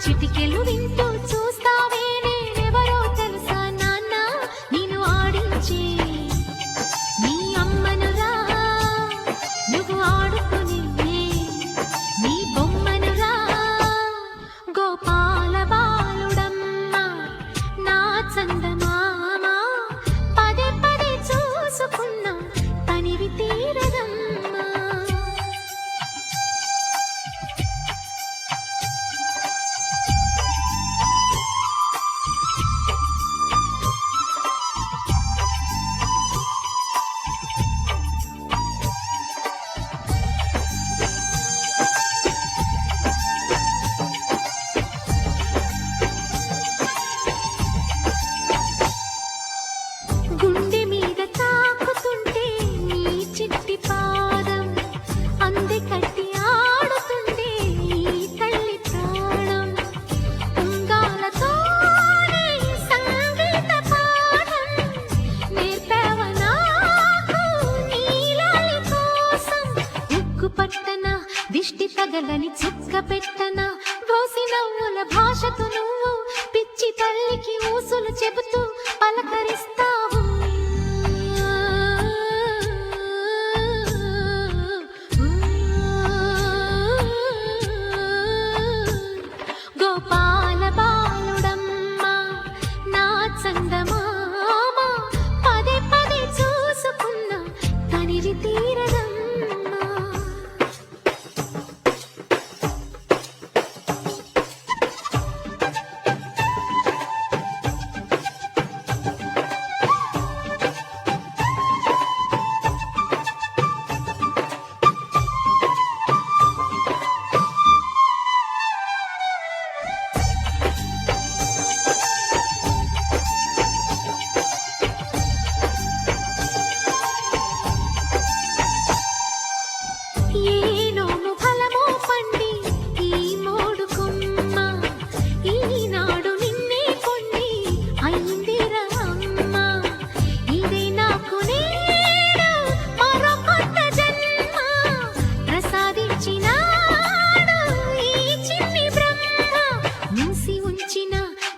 చిటికెలు వింటూ చూస్తావే నేనెవరో తెలుసా నాన్న నిన్ను ఆడించే నీ అమ్మనురా నువ్వు ఆడుకునే నీ బొమ్మనురా గోపాల బాలుడమ్మ నా చందమామ పదే పదే చూసుకున్నా తనివి తీరదమ్మా గుండె మీద తాకుతుంటే నీ చిట్టి పాదం అంది కట్టి ఆడుతుండే నీ తల్లి ప్రాణం ఉంగాలతోనే సంగీత పాఠం నేర్పావ నాకు నీలాలి కోసం ఉక్కు పట్టన దిష్టి తగలని చుక్క పెట్టన భోసి నవ్వుల భాషతో నువ్వు పిచ్చి తల్లికి ఊసులు చెబుతూ పలకరిస్తావు గోపాల బాలుడమ్మ నా చందమామ పదే పదే చూసుకున్నా తనివి తీరదమ్మా ఏనోము ఫలమో పండి ఈ మోడు కొమ్మ ఈనాడు నిన్నే కొన్ని అయిందిరా అమ్మ ఇదే నాకు నేడు మరో కొత్త జన్మ ప్రసాదించినాడు ఈ చిన్ని బ్రహ్మ మూసి ఉంచిన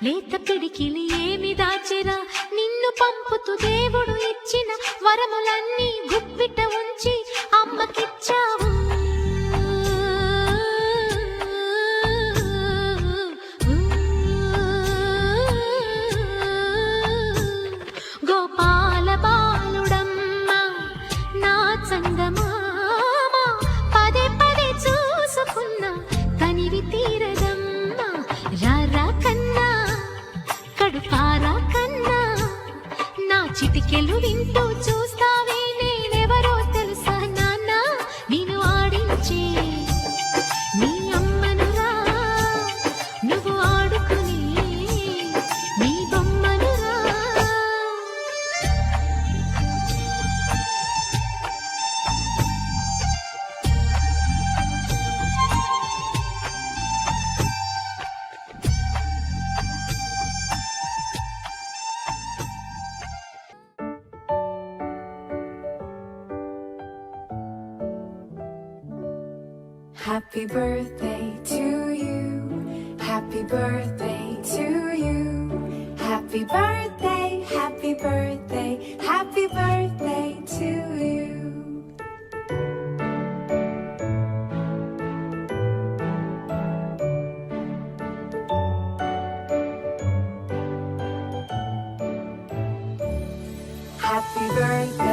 లేత పిడికిలి ఏమి దాచెరా నిన్ను పంపుతూ దేవుడు ఇచ్చిన వరములన్నీ గుప్పిట ఉంచి అమ్మకిచ్చావు గోపాల బాలుడమ్మ నా చందమామ పదే పదే చూసుకున్నా తనివి తీరదమ్మా రారా కన్నా కడుపారా కన్నా నా చిటికెలు వింటూ చూస్తావే నేనెవరో తెలుసా నాన్న నిన్ను ఆడించే నీ అమ్మనురా నువ్వు ఆడుకునే నీ బొమ్మనురా Happy birthday to you. Happy birthday to you. Happy birthday, happy birthday, happy birthday to you. Happy birthday.